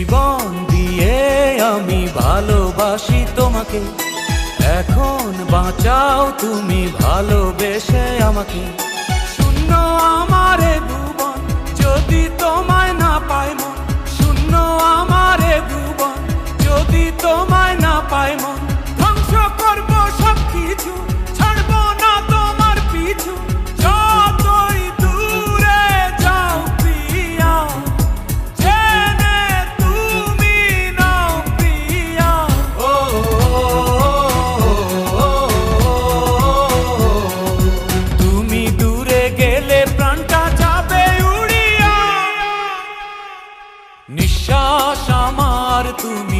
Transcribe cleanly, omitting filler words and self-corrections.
জীবন দিয়ে আমি ভালোবাসি তোমাকে, এখন বাঁচাও তুমি ভালোবেসে আমাকে। শূন্য আমারে ভুবন যদি তোমায় না পাই মন, শূন্য আমারে ভুবন যদি তোমায় না পাই মন। ধ্বংস করব সব কিছু, ছাড়বো না তোমার পিছু, যতই দূরে যাও প্রিয়া, জেনে তুমি নাও প্রিয়া। ও তুমি দূরে গেলে প্রাণটা যাবে উড়িয়া, নিঃশ্বাস আমার তুমি